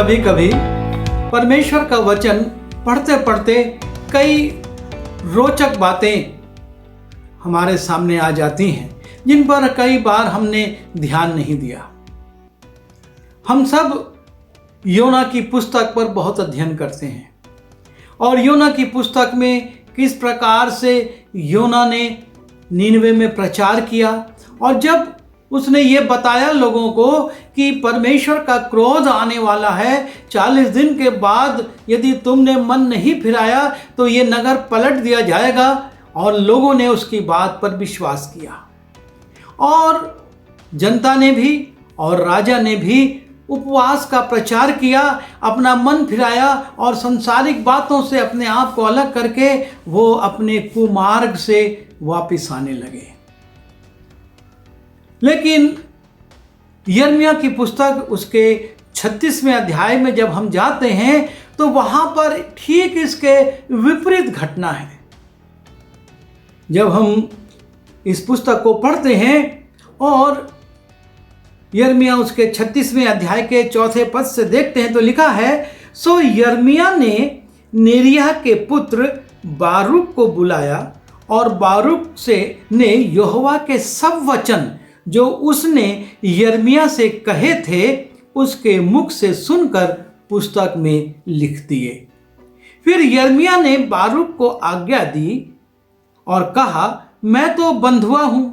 कभी कभी परमेश्वर का वचन पढ़ते पढ़ते कई रोचक बातें हमारे सामने आ जाती हैं जिन पर कई बार हमने ध्यान नहीं दिया। हम सब योना की पुस्तक पर बहुत अध्ययन करते हैं और योना की पुस्तक में किस प्रकार से योना ने नीनवे में प्रचार किया और जब उसने ये बताया लोगों को कि परमेश्वर का क्रोध आने वाला है, 40 दिन के बाद यदि तुमने मन नहीं फिराया तो ये नगर पलट दिया जाएगा, और लोगों ने उसकी बात पर विश्वास किया और जनता ने भी और राजा ने भी उपवास का प्रचार किया, अपना मन फिराया और संसारिक बातों से अपने आप को अलग करके वो अपने कुमार्ग से वापस आने लगे। लेकिन यिर्मयाह की पुस्तक उसके 36वें अध्याय में जब हम जाते हैं तो वहां पर ठीक इसके विपरीत घटना है। जब हम इस पुस्तक को पढ़ते हैं और यिर्मयाह उसके 36वें अध्याय के 4 पद से देखते हैं तो लिखा है, सो यिर्मयाह ने नेरिय्याह के पुत्र बारूक को बुलाया और बारूक ने यहोवा के सब वचन जो उसने यिर्मयाह से कहे थे उसके मुख से सुनकर पुस्तक में लिख दिए। फिर यिर्मयाह ने बारूक को आज्ञा दी और कहा, मैं तो बंधुआ हूं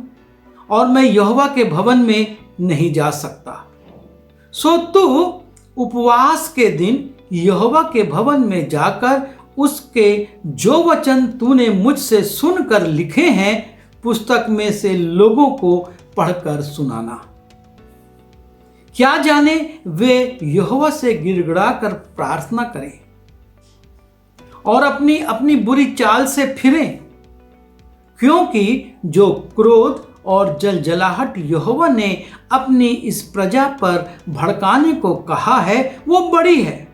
और मैं यहोवा के भवन में नहीं जा सकता, सो तू उपवास के दिन यहोवा के भवन में जाकर उसके जो वचन तूने मुझसे सुनकर लिखे हैं पुस्तक में से लोगों को पढ़कर सुनाना। क्या जाने वे यहोवा से गिड़गिड़ा कर प्रार्थना करें और अपनी अपनी बुरी चाल से फिरें, क्योंकि जो क्रोध और जलजलाहट यहोवा ने अपनी इस प्रजा पर भड़काने को कहा है वो बड़ी है।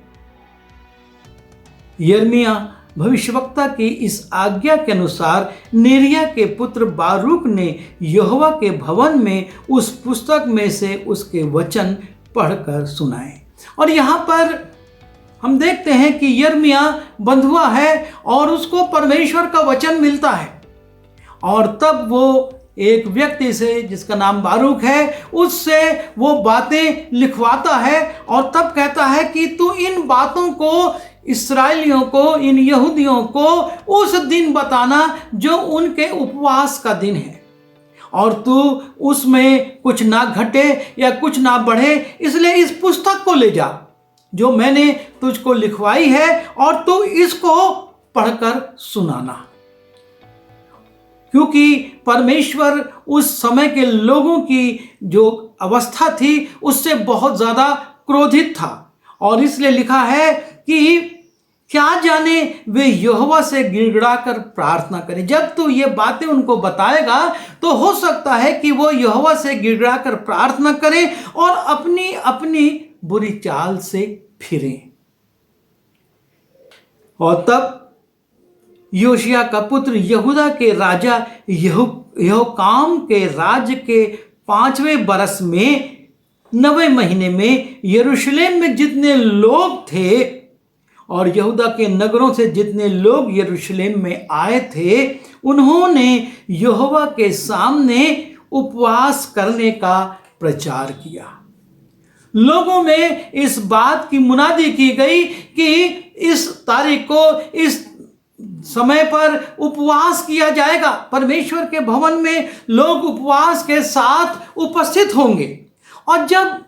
यिर्मयाह भविष्यवक्ता की इस आज्ञा के अनुसार नेरिय्याह के पुत्र बारूक ने यहोवा के भवन में उस पुस्तक में से उसके वचन पढ़कर सुनाए। और यहाँ पर हम देखते हैं कि यिर्मयाह बंधुआ है और उसको परमेश्वर का वचन मिलता है और तब वो एक व्यक्ति से जिसका नाम बारूक है उससे वो बातें लिखवाता है और तब कहता है कि तू इन बातों को इस्राएलियों को, इन यहूदियों को उस दिन बताना जो उनके उपवास का दिन है, और तू उसमें कुछ ना घटे या कुछ ना बढ़े, इसलिए इस पुस्तक को ले जा जो मैंने तुझको लिखवाई है और तू इसको पढ़कर सुनाना। क्योंकि परमेश्वर उस समय के लोगों की जो अवस्था थी उससे बहुत ज़्यादा क्रोधित था और इसलिए लिखा है कि क्या जाने वे यहोवा से गिड़गिड़ा कर प्रार्थना करें। जब तू ये बातें उनको बताएगा तो हो सकता है कि वो यहोवा से गिड़गिड़ा कर प्रार्थना करें और अपनी अपनी बुरी चाल से फिरें। और तब योशिय्याह का पुत्र यहूदा के राजा यहोकाम के राज्य के 5वें बरस में 9वें महीने में यरूशलेम में जितने लोग थे और यहूदा के नगरों से जितने लोग यरूशलेम में आए थे उन्होंने यहोवा के सामने उपवास करने का प्रचार किया। लोगों में इस बात की मुनादी की गई कि इस तारीख को इस समय पर उपवास किया जाएगा, परमेश्वर के भवन में लोग उपवास के साथ उपस्थित होंगे। और जब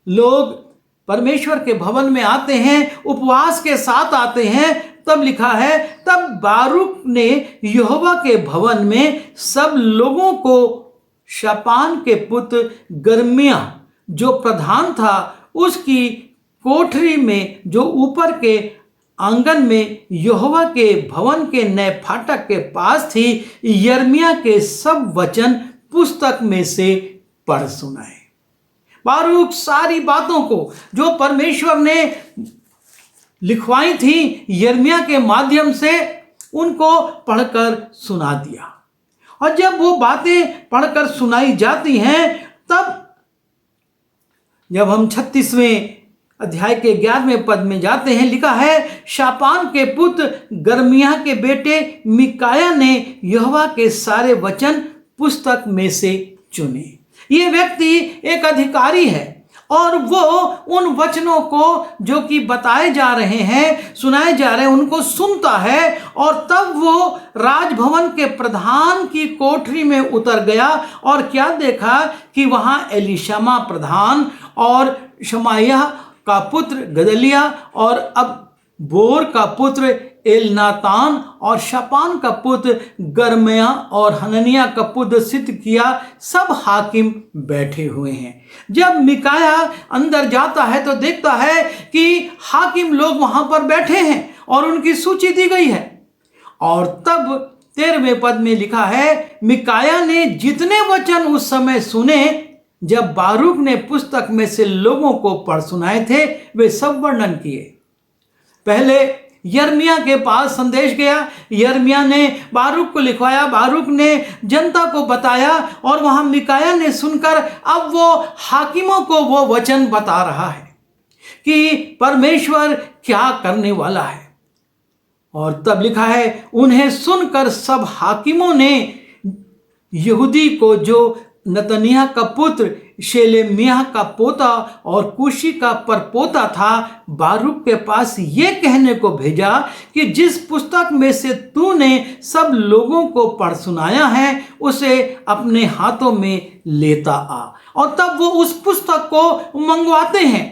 लोग परमेश्वर के भवन में आते हैं, उपवास के साथ आते हैं, तब लिखा है, तब बारूक ने यहोवा के भवन में सब लोगों को शापान के पुत्र यिर्मयाह जो प्रधान था उसकी कोठरी में जो ऊपर के आंगन में यहोवा के भवन के नए फाटक के पास थी यिर्मयाह के सब वचन पुस्तक में से पढ़ सुनाए। बारूक सारी बातों को जो परमेश्वर ने लिखवाई थी यिर्मयाह के माध्यम से उनको पढ़कर सुना दिया। और जब वो बातें पढ़कर सुनाई जाती हैं तब जब हम 36वें अध्याय के 11वें पद में जाते हैं, लिखा है, शापान के पुत्र गर्मिया के बेटे मिकाया ने यहोवा के सारे वचन पुस्तक में से चुने। ये व्यक्ति एक अधिकारी है और वो उन वचनों को जो कि बताए जा रहे हैं, सुनाए जा रहे हैं, उनको सुनता है। और तब वो राजभवन के प्रधान की कोठरी में उतर गया और क्या देखा कि वहां एलीशामा प्रधान और शमायाह का पुत्र गदलिया और अब बोर का पुत्र एलनातान और शापान का पुत्र गर्मया और हननिया का पुत्र सिदकिय्याह सब हाकिम बैठे हुए हैं। जब मिकाया अंदर जाता है तो देखता है कि हाकिम लोग वहां पर बैठे हैं और उनकी सूची दी गई है। और तब 13वें पद में लिखा है, मिकाया ने जितने वचन उस समय सुने जब बारूक ने पुस्तक में से लोगों को पढ़ सुनाए थे, वे सब वर्णन किए। पहले यिर्मयाह के पास संदेश गया, यिर्मयाह ने बारूक को लिखवाया, बारूक ने जनता को बताया और वहां मिकाया ने सुनकर अब वो हाकिमों को वो वचन बता रहा है कि परमेश्वर क्या करने वाला है। और तब लिखा है, उन्हें सुनकर सब हाकिमों ने यहूदी को जो नतनियाह का पुत्र शेलेमियाह का पोता और कुशी का परपोता था, बारूक के पास ये कहने को भेजा कि जिस पुस्तक में से तूने सब लोगों को पढ़ सुनाया है उसे अपने हाथों में लेता आ। और तब वो उस पुस्तक को मंगवाते हैं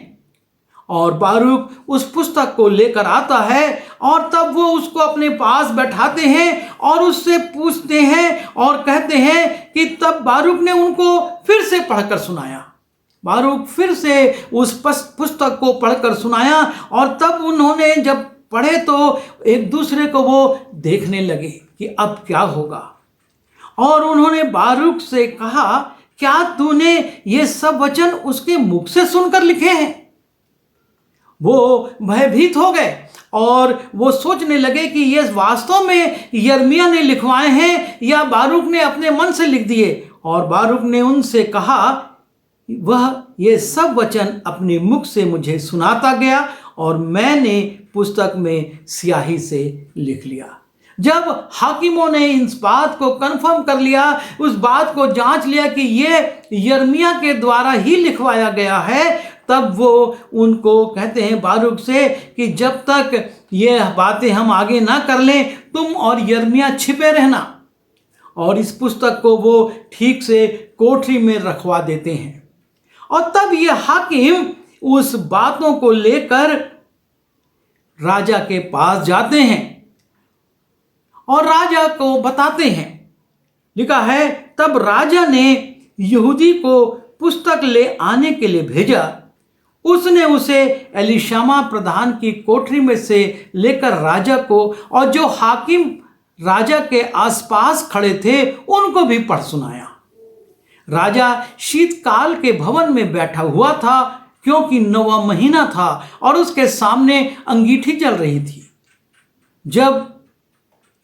और बारूक उस पुस्तक को लेकर आता है और तब वो उसको अपने पास बैठाते हैं और उससे पूछते हैं और कहते हैं कि तब बारूक ने उनको फिर से पढ़कर सुनाया। बारूक फिर से उस पुस्तक को पढ़कर सुनाया और तब उन्होंने जब पढ़े तो एक दूसरे को वो देखने लगे कि अब क्या होगा। और उन्होंने बारूक से कहा, क्या तूने ये सब वचन उसके मुख से सुनकर लिखे हैं? वो भयभीत हो गए और वो सोचने लगे कि ये वास्तव में यिर्मयाह ने लिखवाए हैं या बारूक ने अपने मन से लिख दिए। और बारूक ने उनसे कहा, वह ये सब वचन अपने मुख से मुझे सुनाता गया और मैंने पुस्तक में स्याही से लिख लिया। जब हाकिमों ने इस बात को कंफर्म कर लिया, उस बात को जांच लिया कि ये यिर्मयाह के द्वारा ही लिखवाया गया है, तब वो उनको कहते हैं बारूक से कि जब तक ये बातें हम आगे ना कर लें, तुम और यिर्मयाह छिपे रहना। और इस पुस्तक को वो ठीक से कोठरी में रखवा देते हैं। और तब ये हाकिम उस बातों को लेकर राजा के पास जाते हैं और राजा को बताते हैं। लिखा है, तब राजा ने यहूदी को पुस्तक ले आने के लिए भेजा। उसने उसे एलीशामा प्रधान की कोठरी में से लेकर राजा को और जो हाकिम राजा के आसपास खड़े थे उनको भी पढ़ सुनाया। राजा शीतकाल के भवन में बैठा हुआ था क्योंकि 9वां महीना था और उसके सामने अंगीठी जल रही थी। जब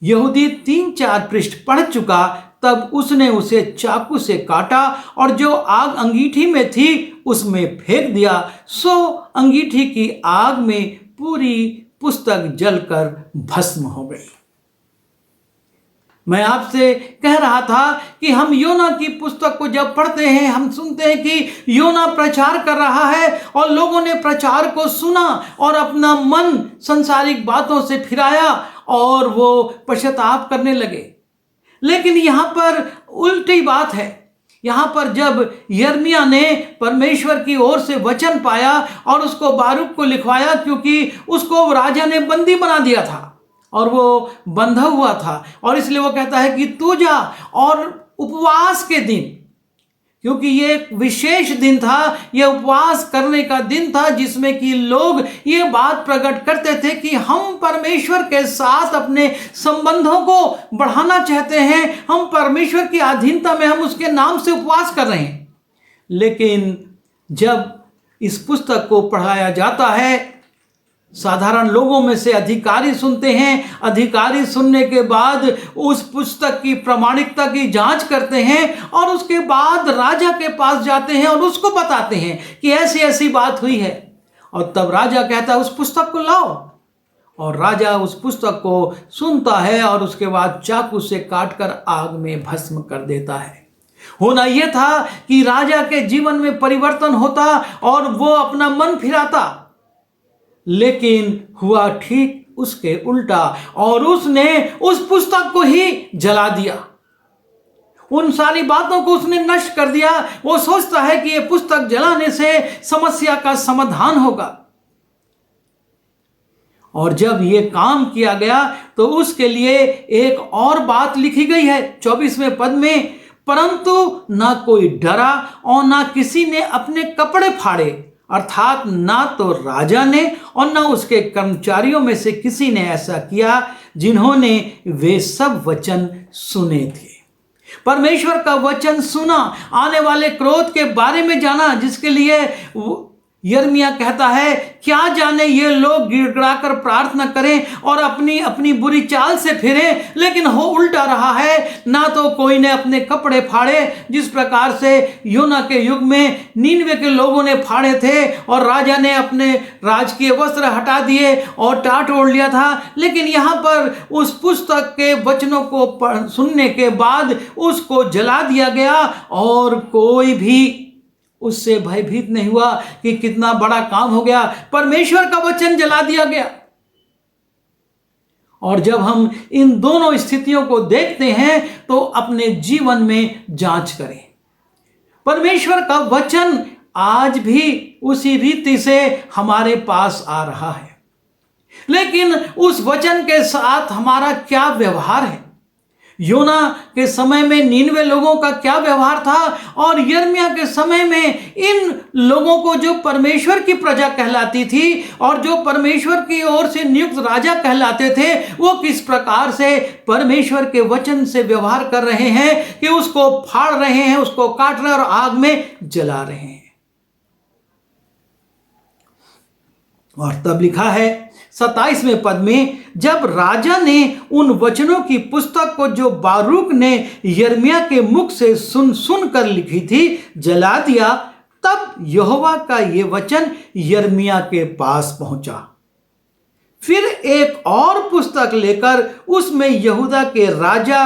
यहूदी 3-4 पृष्ठ पढ़ चुका तब उसने उसे चाकू से काटा और जो आग अंगीठी में थी उसमें फेंक दिया। सो अंगीठी की आग में पूरी पुस्तक जलकर भस्म हो गई। मैं आपसे कह रहा था कि हम योना की पुस्तक को जब पढ़ते हैं, हम सुनते हैं कि योना प्रचार कर रहा है और लोगों ने प्रचार को सुना और अपना मन संसारिक बातों से फिराया और वो पश्चाताप करने लगे। लेकिन यहाँ पर उल्टी बात है। यहाँ पर जब यिर्मयाह ने परमेश्वर की ओर से वचन पाया और उसको बारूक को लिखवाया, क्योंकि उसको राजा ने बंदी बना दिया था और वो बंधा हुआ था, और इसलिए वो कहता है कि तू जा और उपवास के दिन, क्योंकि ये एक विशेष दिन था, ये उपवास करने का दिन था जिसमें कि लोग ये बात प्रकट करते थे कि हम परमेश्वर के साथ अपने संबंधों को बढ़ाना चाहते हैं, हम परमेश्वर की अधीनता में हम उसके नाम से उपवास कर रहे हैं। लेकिन जब इस पुस्तक को पढ़ाया जाता है, साधारण लोगों में से अधिकारी सुनते हैं। अधिकारी सुनने के बाद उस पुस्तक की प्रामाणिकता की जांच करते हैं और उसके बाद राजा के पास जाते हैं और उसको बताते हैं कि ऐसी ऐसी बात हुई है। और तब राजा कहता है उस पुस्तक को लाओ, और राजा उस पुस्तक को सुनता है और उसके बाद चाकू से काटकर आग में भस्म कर देता है। होना यह था कि राजा के जीवन में परिवर्तन होता और वो अपना मन फिराता, लेकिन हुआ ठीक उसके उल्टा, और उसने उस पुस्तक को ही जला दिया। उन सारी बातों को उसने नष्ट कर दिया। वो सोचता है कि यह पुस्तक जलाने से समस्या का समाधान होगा, और जब ये काम किया गया तो उसके लिए एक और बात लिखी गई है 24वें पद में, परंतु ना कोई डरा और ना किसी ने अपने कपड़े फाड़े, अर्थात ना तो राजा ने और ना उसके कर्मचारियों में से किसी ने ऐसा किया जिन्होंने वे सब वचन सुने थे। परमेश्वर का वचन सुना, आने वाले क्रोध के बारे में जाना, जिसके लिए यिर्मयाह कहता है क्या जाने ये लोग गिड़गिड़ाकर प्रार्थना करें और अपनी अपनी बुरी चाल से फिरें, लेकिन हो उल्टा रहा है। ना तो कोई ने अपने कपड़े फाड़े, जिस प्रकार से योना के युग में नीनवे के लोगों ने फाड़े थे और राजा ने अपने राजकीय वस्त्र हटा दिए और टाट ओढ़ लिया था, लेकिन यहाँ पर उस पुस्तक के वचनों को सुनने के बाद उसको जला दिया गया और कोई भी उससे भयभीत नहीं हुआ कि कितना बड़ा काम हो गया। परमेश्वर का वचन जला दिया गया। और जब हम इन दोनों स्थितियों को देखते हैं तो अपने जीवन में जांच करें। परमेश्वर का वचन आज भी उसी रीति से हमारे पास आ रहा है, लेकिन उस वचन के साथ हमारा क्या व्यवहार है। योना के समय में नीनवे लोगों का क्या व्यवहार था, और यिर्मयाह के समय में इन लोगों को जो परमेश्वर की प्रजा कहलाती थी और जो परमेश्वर की ओर से नियुक्त राजा कहलाते थे, वो किस प्रकार से परमेश्वर के वचन से व्यवहार कर रहे हैं कि उसको फाड़ रहे हैं, उसको काट रहे हैं और आग में जला रहे हैं। और तब लिखा है 27वें पद में, जब राजा ने उन वचनों की पुस्तक को जो बारूक ने यिर्मयाह के मुख से सुन कर लिखी थी जला दिया, तब यहोवा का ये वचन यिर्मयाह के पास पहुंचा। फिर एक और पुस्तक लेकर उसमें यहूदा के राजा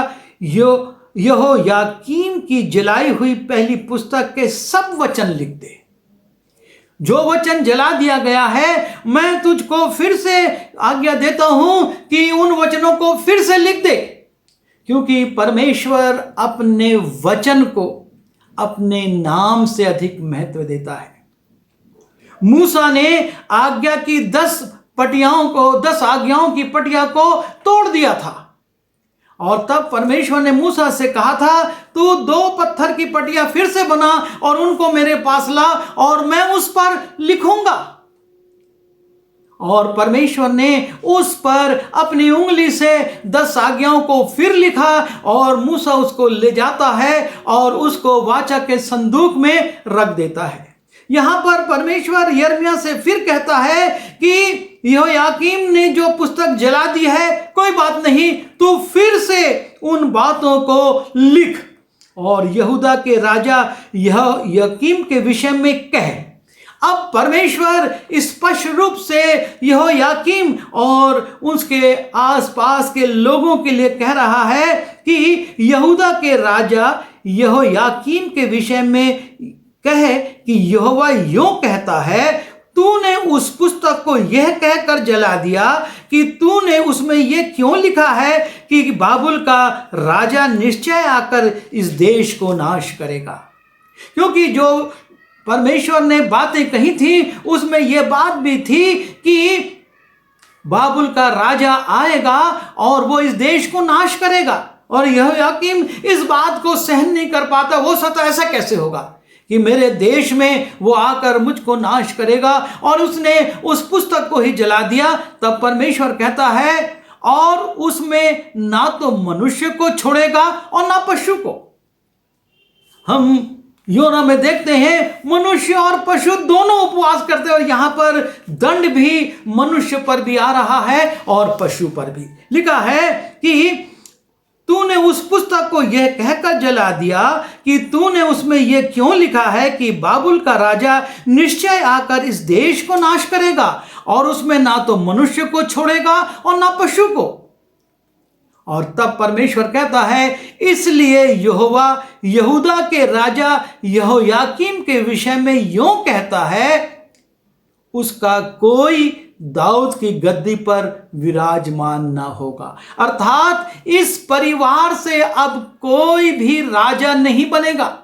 यहोयाकीम की जलाई हुई पहली पुस्तक के सब वचन लिख दे। जो वचन जला दिया गया है, मैं तुझको फिर से आज्ञा देता हूं कि उन वचनों को फिर से लिख दे, क्योंकि परमेश्वर अपने वचन को अपने नाम से अधिक महत्व देता है। मूसा ने आज्ञा की 10 आज्ञाओं की पटिया को तोड़ दिया था, और तब परमेश्वर ने मूसा से कहा था, तू 2 पत्थर की पटिया फिर से बना और उनको मेरे पास ला और मैं उस पर लिखूंगा। और परमेश्वर ने उस पर अपनी उंगली से 10 आज्ञाओं को फिर लिखा, और मूसा उसको ले जाता है और उसको वाचा के संदूक में रख देता है। यहां पर परमेश्वर यिर्मयाह से फिर कहता है कि यहोयाकीम ने जो पुस्तक जला दी है, कोई बात नहीं, तू फिर से उन बातों को लिख और यहूदा के राजा यहोयाकीम के विषय में कह। अब परमेश्वर स्पष्ट रूप से यहोयाकीम और उसके आसपास के लोगों के लिए कह रहा है कि यहूदा के राजा यहोयाकीम के विषय में कहे कि यहोवा यूं कहता है, तूने उस पुस्तक को यह कहकर जला दिया कि तूने उसमें यह क्यों लिखा है कि बाबुल का राजा निश्चय आकर इस देश को नाश करेगा। क्योंकि जो परमेश्वर ने बातें कही थी उसमें यह बात भी थी कि बाबुल का राजा आएगा और वो इस देश को नाश करेगा, और यहोयाकीम इस बात को सहन नहीं कर पाता। वो सोचता ऐसा कैसे होगा कि मेरे देश में वो आकर मुझको नाश करेगा, और उसने उस पुस्तक को ही जला दिया। तब परमेश्वर कहता है, और उसमें ना तो मनुष्य को छोड़ेगा और ना पशु को। हम योना में देखते हैं मनुष्य और पशु दोनों उपवास करते हैं, और यहां पर दंड भी मनुष्य पर भी आ रहा है और पशु पर भी। लिखा है कि तूने उस पुस्तक को यह कहकर जला दिया कि तूने उसमें यह क्यों लिखा है कि बाबुल का राजा निश्चय आकर इस देश को नाश करेगा और उसमें ना तो मनुष्य को छोड़ेगा और ना पशु को। और तब परमेश्वर कहता है, इसलिए यहोवा यहूदा के राजा यहोयाकीम के विषय में यूं कहता है, उसका कोई दाऊद की गद्दी पर विराजमान ना होगा। अर्थात इस परिवार से अब कोई भी राजा नहीं बनेगा।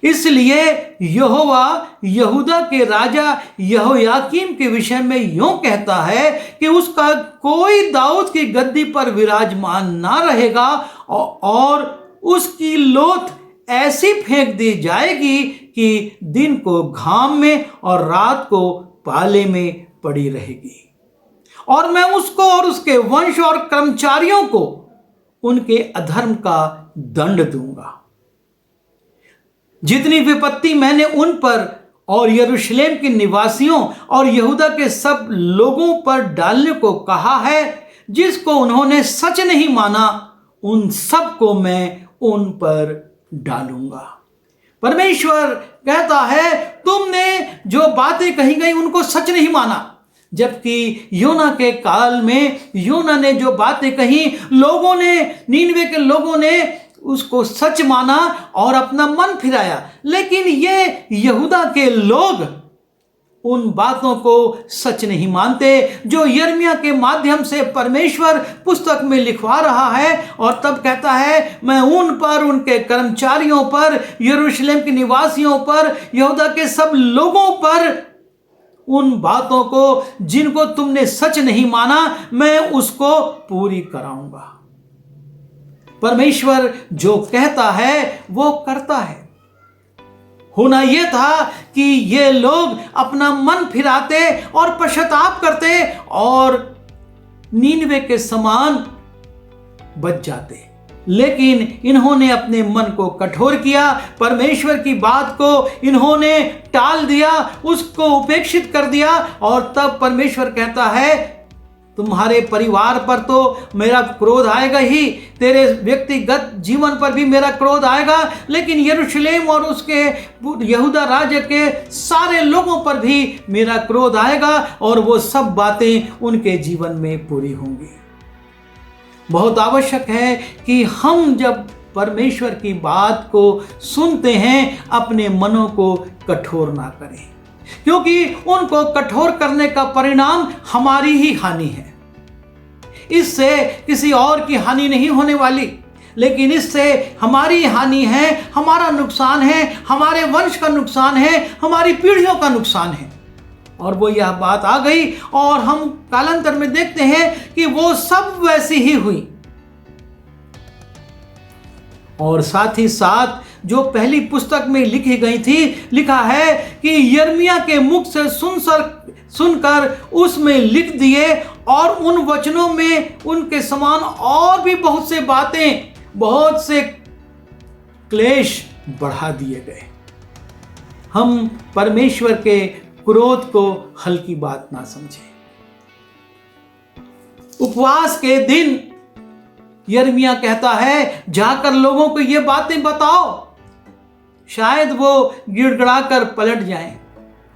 इसलिए यहोवा यहूदा के राजा यहोयाकीम के विषय में यूं कहता है कि उसका कोई दाऊद की गद्दी पर विराजमान ना रहेगा और उसकी लोथ ऐसी फेंक दी जाएगी कि दिन को घाम में और रात को पाले में पड़ी रहेगी। और मैं उसको और उसके वंश और कर्मचारियों को उनके अधर्म का दंड दूंगा। जितनी विपत्ति मैंने उन पर और यरूशलेम के निवासियों और यहूदा के सब लोगों पर डालने को कहा है, जिसको उन्होंने सच नहीं माना, उन सब को मैं उन पर डालूंगा। परमेश्वर कहता है, तुमने जो बातें कही गई उनको सच नहीं माना, जबकि योना के काल में योना ने जो बातें कही, लोगों ने, नीनवे के लोगों ने उसको सच माना और अपना मन फिराया। लेकिन ये यहूदा के लोग उन बातों को सच नहीं मानते जो यिर्मयाह के माध्यम से परमेश्वर पुस्तक में लिखवा रहा है। और तब कहता है, मैं उन पर, उनके कर्मचारियों पर, यरूशलेम के निवासियों पर, यहूदा के सब लोगों पर उन बातों को जिनको तुमने सच नहीं माना, मैं उसको पूरी कराऊंगा। परमेश्वर जो कहता है वो करता है। होना यह था कि ये लोग अपना मन फिराते और पश्चाताप करते और नीनवे के समान बच जाते, लेकिन इन्होंने अपने मन को कठोर किया, परमेश्वर की बात को इन्होंने टाल दिया, उसको उपेक्षित कर दिया। और तब परमेश्वर कहता है, तुम्हारे परिवार पर तो मेरा क्रोध आएगा ही, तेरे व्यक्तिगत जीवन पर भी मेरा क्रोध आएगा, लेकिन यरूशलेम और उसके यहूदा राज्य के सारे लोगों पर भी मेरा क्रोध आएगा और वो सब बातें उनके जीवन में पूरी होंगी। बहुत आवश्यक है कि हम जब परमेश्वर की बात को सुनते हैं, अपने मनों को कठोर ना करें, क्योंकि उनको कठोर करने का परिणाम हमारी ही हानि है। इससे किसी और की हानि नहीं होने वाली, लेकिन इससे हमारी हानि है, हमारा नुकसान है, हमारे वंश का नुकसान है, हमारी पीढ़ियों का नुकसान है। और वो यह बात आ गई और हम कालांतर में देखते हैं कि वो सब वैसी ही हुई। और साथ ही साथ जो पहली पुस्तक में लिखी गई थी, लिखा है कि यिर्मयाह के मुख से सुनकर उसमें लिख दिए, और उन वचनों में उनके समान और भी बहुत से बातें, बहुत से क्लेश बढ़ा दिए गए। हम परमेश्वर के क्रोध को हल्की बात ना समझें। उपवास के दिन यिर्मयाह कहता है, जाकर लोगों को ये बातें बताओ, शायद वो गिड़गिड़ाकर पलट जाएं।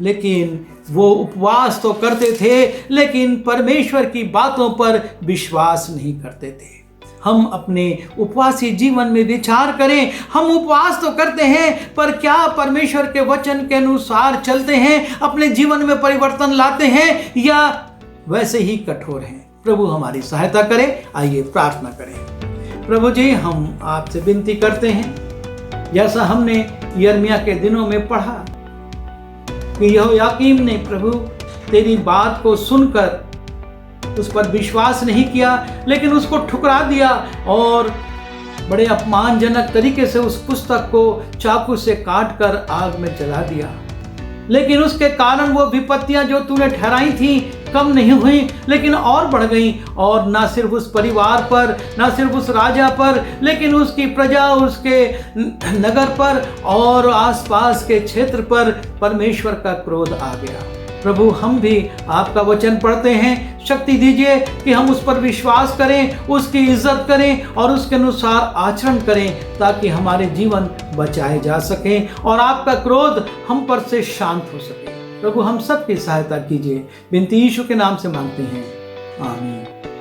लेकिन वो उपवास तो करते थे, लेकिन परमेश्वर की बातों पर विश्वास नहीं करते थे। हम अपने उपवासी जीवन में विचार करें, हम उपवास तो करते हैं, पर क्या परमेश्वर के वचन के अनुसार चलते हैं, अपने जीवन में परिवर्तन लाते हैं, या वैसे ही कठोर हैं? प्रभु हमारी सहायता करे। आइए प्रार्थना करें। प्रभु जी, हम आपसे विनती करते हैं, जैसा हमने यिर्मयाह के दिनों में पढ़ा कि यहोयाकीम ने प्रभु तेरी बात को सुनकर उस पर विश्वास नहीं किया, लेकिन उसको ठुकरा दिया और बड़े अपमानजनक तरीके से उस पुस्तक को चाकू से काटकर आग में जला दिया। लेकिन उसके कारण वो विपत्तियां जो तूने ठहराई थी कम नहीं हुई, लेकिन और बढ़ गई। और ना सिर्फ उस परिवार पर, ना सिर्फ उस राजा पर, लेकिन उसकी प्रजा, उसके नगर पर और आसपास के क्षेत्र पर परमेश्वर का क्रोध आ गया। प्रभु हम भी आपका वचन पढ़ते हैं, शक्ति दीजिए कि हम उस पर विश्वास करें, उसकी इज्जत करें और उसके अनुसार आचरण करें, ताकि हमारे जीवन बचाए जा सकें और आपका क्रोध हम पर से शांत हो सके। प्रभु हम सबकी सहायता कीजिए, बिनती यीशु के नाम से मांगते हैं, आमीन।